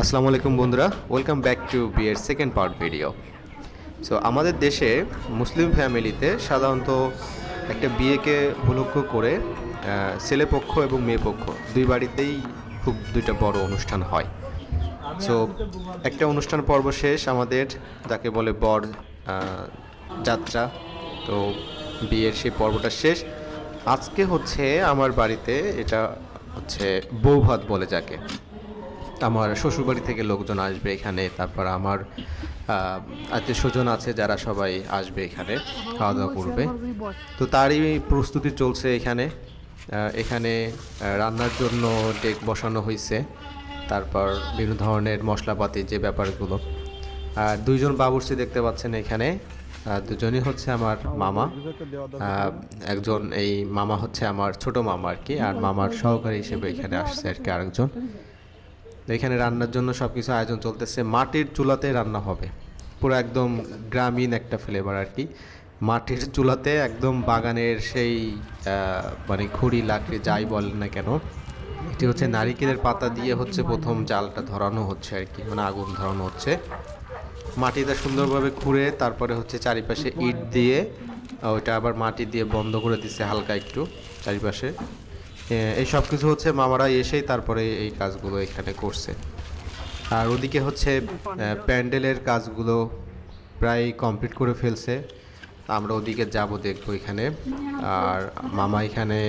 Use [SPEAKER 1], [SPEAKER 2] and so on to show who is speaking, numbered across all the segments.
[SPEAKER 1] আসসালামু আলাইকুম বন্ধুরা, ওয়েলকাম ব্যাক টু বিয়ের সেকেন্ড পার্ট ভিডিও। সো আমাদের দেশে মুসলিম ফ্যামিলিতে সাধারণত একটা বিয়েকে উপলক্ষ করে ছেলেপক্ষ এবং মেয়ে পক্ষ দুই বাড়িতেই খুব দুইটা বড় অনুষ্ঠান হয়। সো একটা অনুষ্ঠান পর্ব শেষ আমাদের, যাকে বলে বর যাত্রা। তো বিয়ের সেই পর্বটা শেষ। আজকে হচ্ছে আমার বাড়িতে, এটা হচ্ছে বৌভাত বলে যাকে। আমার শ্বশুরবাড়ি থেকে লোকজন আসবে এখানে, তারপর আমার আত্মীয় স্বজন আছে যারা সবাই আসবে এখানে, খাওয়া দাওয়া করবে। তো তারই প্রস্তুতি চলছে এখানে। এখানে রান্নার জন্য ডেক বসানো হয়েছে, তারপর বিভিন্ন ধরনের মশলাপাতি যে ব্যাপারগুলো। আর দুইজন বাবুর্চি দেখতে পাচ্ছেন এখানে, দুজনই হচ্ছে আমার মামা। একজন এই মামা হচ্ছে আমার ছোট মামা আর কি, আর মামার সহকারী হিসেবে এখানে আসছে আর কি আরেকজন। এখানে রান্নার জন্য সব কিছু আয়োজন চলতেছে, মাটির চুলাতে রান্না হবে, পুরো একদম গ্রামীণ একটা ফ্লেভার আর কি। মাটির চুলাতে একদম বাগানের সেই মানে খড়ি লাকড়ি যাই বলেন না কেন, এটি হচ্ছে নারিকেলের পাতা দিয়ে হচ্ছে প্রথম জালটা ধরানো হচ্ছে আর কি, মানে আগুন ধরানো হচ্ছে। মাটিটা সুন্দরভাবে খুঁড়ে তারপরে হচ্ছে চারিপাশে ইট দিয়ে ওইটা আবার মাটি দিয়ে বন্ধ করে দিচ্ছে হালকা একটু চারিপাশে। এই সব কিছু হচ্ছে মামারা এসেই তারপরে এই কাজগুলো এখানে করছে। আর ওদিকে হচ্ছে প্যান্ডেলের কাজগুলো প্রায় কমপ্লিট করে ফেলছে। আমরা ওদিকে যাব, দেখবো এখানে। আর মামা এখানে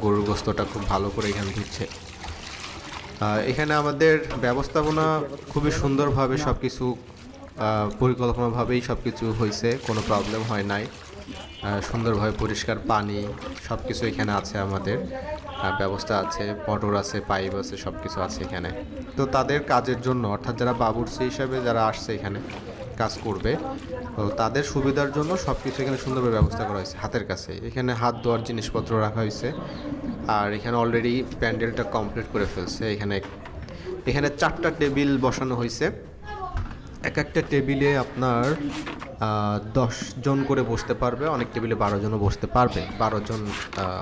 [SPEAKER 1] গরুর গোস্তটা খুব ভালো করে এখানে দিচ্ছে। এখানে আমাদের ব্যবস্থাপনা খুবই সুন্দরভাবে সব কিছু পরিকল্পনাভাবেই সব কিছু হয়েছে, কোনো প্রবলেম হয় নাই। সুন্দরভাবে পরিষ্কার পানি সব কিছু এখানে আছে, আমাদের ব্যবস্থা আছে, মোটর আছে, পাইপ আছে, সব কিছু আছে এখানে। তো তাদের কাজের জন্য, অর্থাৎ যারা বাবুর্চি হিসাবে যারা আসছে এখানে কাজ করবে, তো তাদের সুবিধার জন্য সব কিছু এখানে সুন্দরভাবে ব্যবস্থা করা হয়েছে হাতের কাছে। এখানে হাত ধোয়ার জিনিসপত্র রাখা হয়েছে। আর এখানে অলরেডি প্যান্ডেলটা কমপ্লিট করে ফেলছে। এখানে এখানে 4টা টেবিল বসানো হয়েছে। এক একটা টেবিলে আপনার 10 জন করে বসতে পারবে, অনেক টেবিলে 12জনও বসতে পারবে। 12জন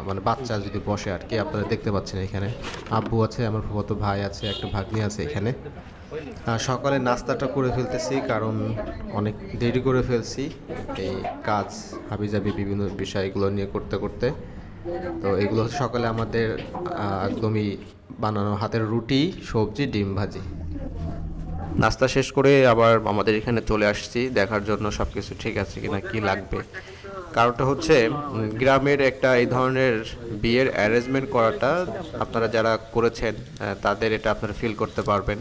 [SPEAKER 1] মানে বাচ্চা যদি বসে আর কি। আপনারা দেখতে পাচ্ছেন এখানে আব্বু আছে, আমার ফুফাতো ভাই আছে, একটা ভাগ্নি আছে এখানে। সকালে নাস্তাটা করে ফেলতেছি, কারণ অনেক দেরি করে ফেলছি এই কাজ হাবিজাবি বিভিন্ন বিষয়গুলো নিয়ে করতে করতে। তো এগুলো হচ্ছে সকালে আমাদের একদমই বানানো হাতের রুটি, সবজি, ডিম ভাজি। নাস্তা শেষ করে আবার আমাদের এখানে চলে আসছি দেখার জন্য সব কিছু ঠিক আছে কিনা, কি লাগবে। কারণটা হচ্ছে গ্রামের একটা এই ধরনের বিয়ের অ্যারেঞ্জমেন্ট করাটা, আপনারা যারা করেছেন তাদের এটা আপনারা ফিল করতে পারবেন।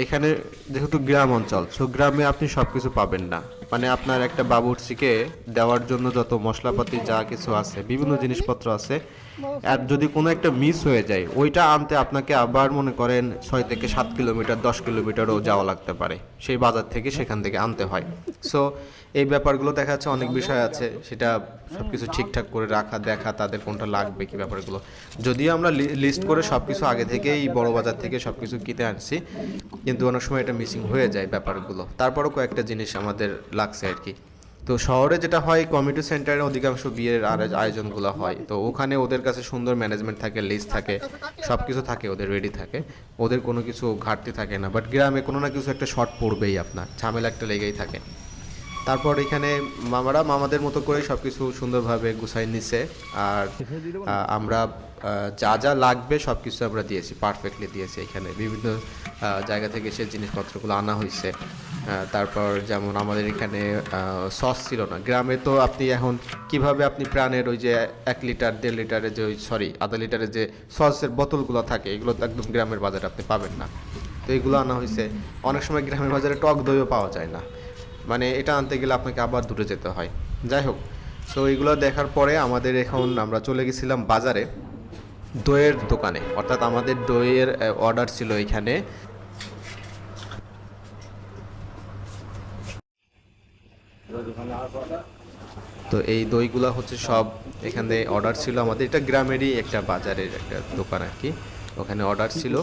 [SPEAKER 1] এখানে যেহেতু গ্রাম অঞ্চল, সো গ্রামে আপনি সব কিছু পাবেন না। মানে আপনার একটা বাবুর্চিকে দেওয়ার জন্য যত মশলাপাতি যা কিছু আছে, বিভিন্ন জিনিসপত্র আছে, আর যদি কোনো একটা মিস হয়ে যায়, ওইটা আনতে আপনাকে আবার মনে করেন 6 থেকে 7 কিলোমিটার, 10 কিলোমিটারও যাওয়া লাগতে পারে, সেই বাজার থেকে সেখান থেকে আনতে হয়। সো এই ব্যাপারগুলো দেখা যাচ্ছে, অনেক বিষয় আছে, সেটা সব কিছু ঠিকঠাক করে রাখা, দেখা তাদের কোনটা লাগবে কি ব্যাপারগুলো। যদিও আমরা লিস্ট করে সব কিছু আগে থেকেই বড় বাজার থেকে সব কিছু কিনে আনছি, কিন্তু অনেক সময় এটা মিসিং হয়ে যায় ব্যাপারগুলো। তারপরও কয়েকটা জিনিস আমাদের লাগছে আর কি। তো শহরে যেটা হয়, কমিউনিটি সেন্টারে অধিকাংশ বিয়ের আয়োজনগুলো হয়, তো ওখানে ওদের কাছে সুন্দর ম্যানেজমেন্ট থাকে, লিস্ট থাকে, সব কিছু থাকে, ওদের রেডি থাকে, ওদের কোনো কিছু ঘাটতি থাকে না। বাট গ্রামে কোনো না কিছু একটা শর্ট পড়বেই, আপনার ঝামেলা একটা লেগেই থাকে। তারপর এখানে মামারা মামাদের মতো করে সব কিছু সুন্দরভাবে গুছাই নিছে। আর আমরা যা যা লাগবে সব কিছু আমরা দিয়েছি, পারফেক্টলি দিয়েছি। এখানে বিভিন্ন জায়গা থেকে সে জিনিসপত্রগুলো আনা হয়েছে। তারপর যেমন আমাদের এখানে সস ছিল না গ্রামে, তো আপনি এখন কিভাবে আপনি প্রাণের ওই যে 1 লিটার 1.5 লিটারের যে, ওই সরি, আধা লিটারের যে সসের বোতলগুলো থাকে, এগুলো তো একদম গ্রামের বাজারে আপনি পাবেন না। তো এগুলো আনা হয়েছে। অনেক সময় গ্রামের বাজারে টক দইও পাওয়া যায় না, মানে এটা আনতে গেলে আপনাকে আবার দূরে যেতে হয়। যাই হোক, সো এইগুলো দেখার পরে আমাদের এখন আমরা চলে গেছিলাম বাজারে, দইয়ের দোকানে। অর্থাৎ আমাদের দইয়ের অর্ডার ছিল এখানে। তো এই দইগুলো হচ্ছে সব এখানে অর্ডার ছিল আমাদের। এটা গ্রামেরই একটা বাজারের একটা দোকান আর কি, ওখানে অর্ডার ছিল।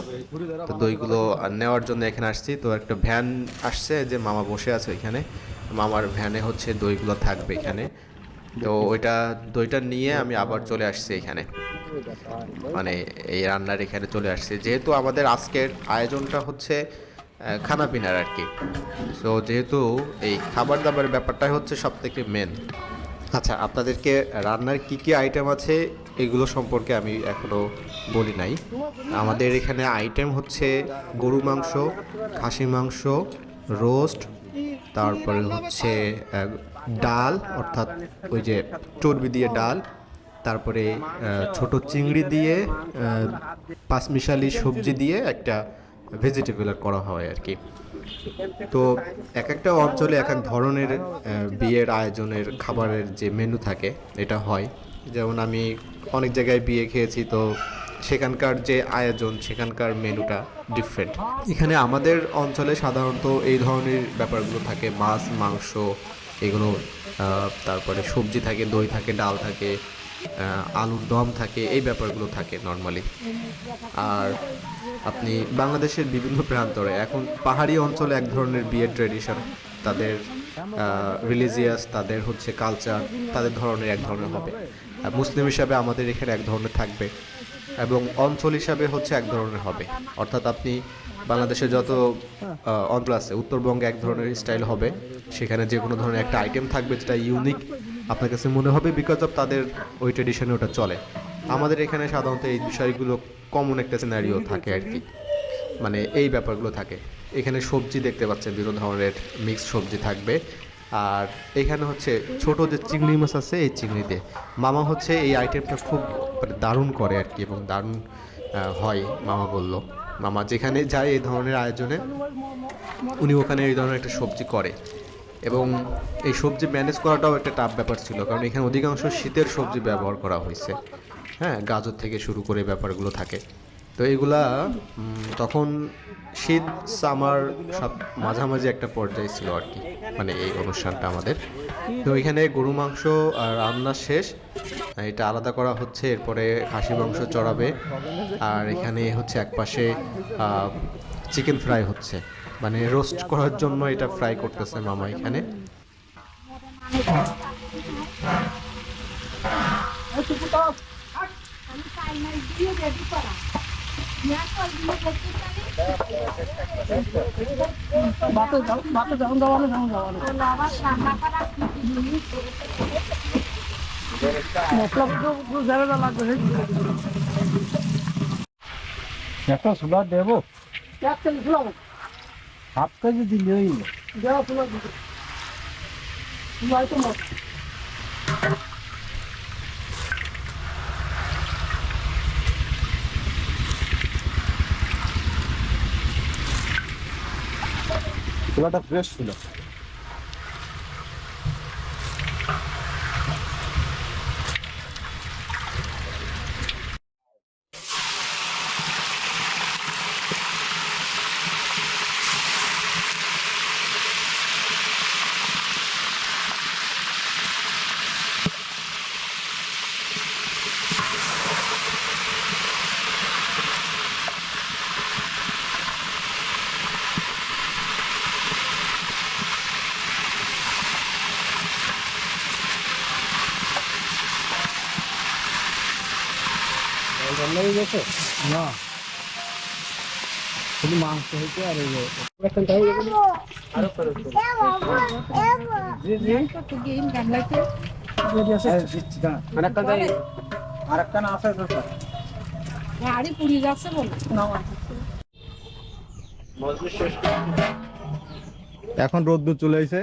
[SPEAKER 1] তো দইগুলো নেওয়ার জন্য এখানে আসছি। তো একটা ভ্যান আসছে, যে মামা বসে আছে ওইখানে, মামার ভ্যানে হচ্ছে দইগুলো থাকবে এখানে। তো ওইটা দইটা নিয়ে আমি আবার চলে আসছি এখানে। মানে এই রান্নার এখানে চলে আসছি, যেহেতু আমাদের আজকের আয়োজনটা হচ্ছে খানা পিনার আর কি। সো যেহেতু এই খাবার দাবারের ব্যাপারটাই হচ্ছে সব থেকে মেন। আচ্ছা, আপনাদেরকে রান্নার কি কি আইটেম আছে এগুলো সম্পর্কে আমি এখনও বলি নাই। আমাদের এখানে আইটেম হচ্ছে গরু মাংস, খাসি মাংস, রোস্ট, তারপরে হচ্ছে ডাল, অর্থাৎ ওই যে চর্বি দিয়ে ডাল, তারপরে ছোট চিংড়ি দিয়ে পাঁচমিশালি সবজি দিয়ে একটা ভেজিটেবল করা হয় আর কি। তো এক একটা অঞ্চলে এক এক ধরনের বিয়ের আয়োজনের খাবারের যে মেনু থাকে এটা হয়। যেমন আমি অনেক জায়গায় বিয়ে খেয়েছি, তো সেখানকার যে আয়োজন সেখানকার মেনুটা ডিফারেন্ট। এখানে আমাদের অঞ্চলে সাধারণত এই ধরনের ব্যাপারগুলো থাকে, মাছ মাংস এগুলো, তারপরে সবজি থাকে, দই থাকে, ডাল থাকে, আলুর দম থাকে, এই ব্যাপারগুলো থাকে নর্মালি। আর আপনি বাংলাদেশের বিভিন্ন প্রান্তরে এখন পাহাড়ি অঞ্চলে এক ধরনের বিয়ের ট্রেডিশন, তাদের রিলিজিয়াস, তাদের হচ্ছে কালচার, তাদের ধরনের এক ধরনের হবে। মুসলিম হিসাবে আমাদের এখানে এক ধরনের থাকবে, এবং অঞ্চল হিসাবে হচ্ছে এক ধরনের হবে। অর্থাৎ আপনি বাংলাদেশে যত অঞ্চল আছে, উত্তরবঙ্গে এক ধরনের স্টাইল হবে, সেখানে যে কোনো ধরনের একটা আইটেম থাকবে যেটা ইউনিক আপনার কাছে মনে হবে, বিকজ অফ তাদের ওই ট্রেডিশনে ওটা চলে। আমাদের এখানে সাধারণত এই বিষয়গুলো কমন একটা সিনারিও থাকে আর কি, মানে এই ব্যাপারগুলো থাকে। এখানে সবজি দেখতে পাচ্ছেন, বিভিন্ন ধরনের মিক্সড সবজি থাকবে। আর এখানে হচ্ছে ছোট যে চিংড়ি মাছ আছে, এই চিংড়িতে মামা হচ্ছে এই আইটেমটা খুব মানে দারুণ করে আর কি, এবং দারুণ হয় মামা বলল। মামা যেখানে যায় এই ধরনের আয়োজনে, উনি ওখানে এই ধরনের একটা সবজি করে, এবং এই সবজি ম্যানেজ করাটাও একটা টাফ ব্যাপার ছিল, কারণ এখানে অধিকাংশ শীতের সবজি ব্যবহার করা হয়েছে। হ্যাঁ, গাজর থেকে শুরু করে ব্যাপারগুলো থাকে। তো এইগুলা তখন শীত সামার সব মাঝামাঝি একটা পর্যায়ে ছিল আর কি, মানে এই অনুষ্ঠানটা আমাদের। তো এখানে গরু মাংস রান্না শেষ, এটা আলাদা করা হচ্ছে, এরপরে খাসি মাংস চড়াবে। আর এখানে হচ্ছে একপাশে চিকেন ফ্রাই হচ্ছে, মানে রোস্ট করার জন্য এটা ফ্রাই করতেছে মামা এখানে।
[SPEAKER 2] একটা সুলা দেবো, হাফ কেজি দিলেই সুলাটা ফ্রেশ ছিল। রান্না হয়ে গেছে না, শুধু মাংস হয়েছে। আর আরেকটা না আছে এখন রোদ্দুর চলে এসে।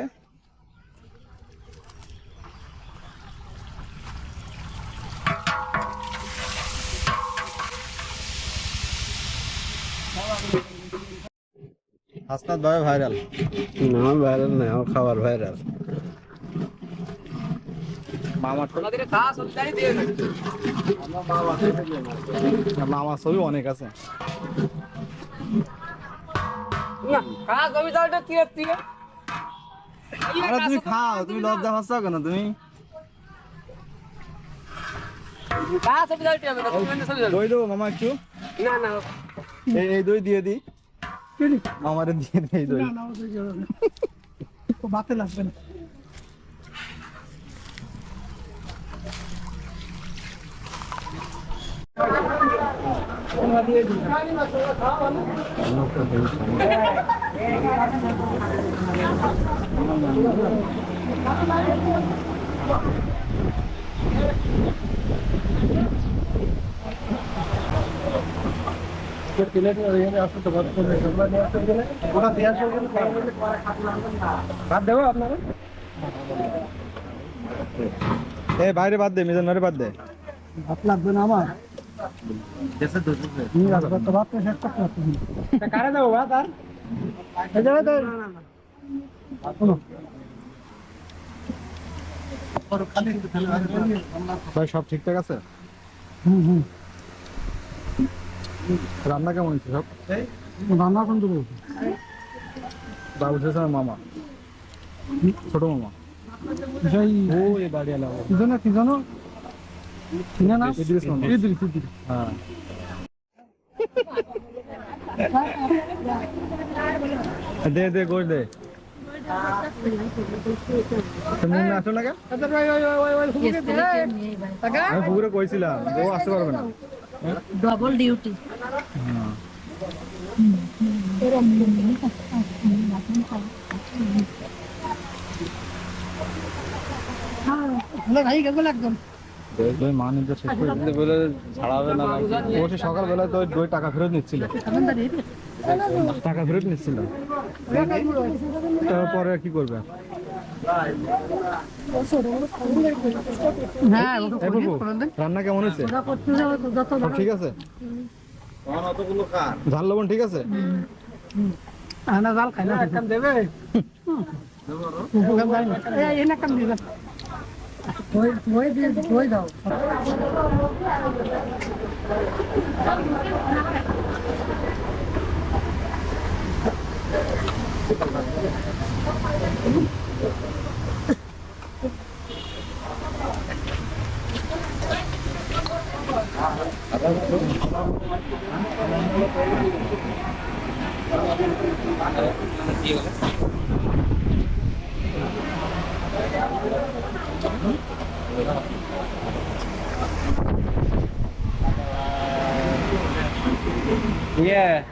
[SPEAKER 2] হাসনাত ভাই ভাইরাল না, ভাইরাল না, আমার খাবার ভাইরাল। মামার ছবি অনেক আছে। তুমি খাও, তুমি লজ্জা পাচ্ছ কেন? তুমি দই দেবো মামা একটু? না না, এই দই দিয়ে দিই মামারে, দিয়ে দিই দই। ভাতে লাগবে না। দেবো আপনারা এই বাইরে বাদ দে মিজানের বাদ দে ভাত লাগবে না আমার কারে দেবো ভাত আর ভাই সব ঠিকঠাক আছে রান্না কেমন হয়েছে সব রান্না কোন দেবো বাবু মামা ছোট মামা ও এই বাড়ি আলাদা কি জানো না ইদ্রিস মামা ইদ্রিস হ্যাঁ দে দে গোশ দে তুমি না আসো না কেন আমি পুকুরে কইছিলাম ও আসতে পারবে না
[SPEAKER 3] ডবল ডিউটি একদম সকালবেলা তো ওই টাকা ফেরত নিচ্ছিল তারপরে কি করবে রান্না কেমন হয়েছে ঠিক আছে ঝাল লবণ ঠিক আছে জাল খাই না দেবে দাও Yeah.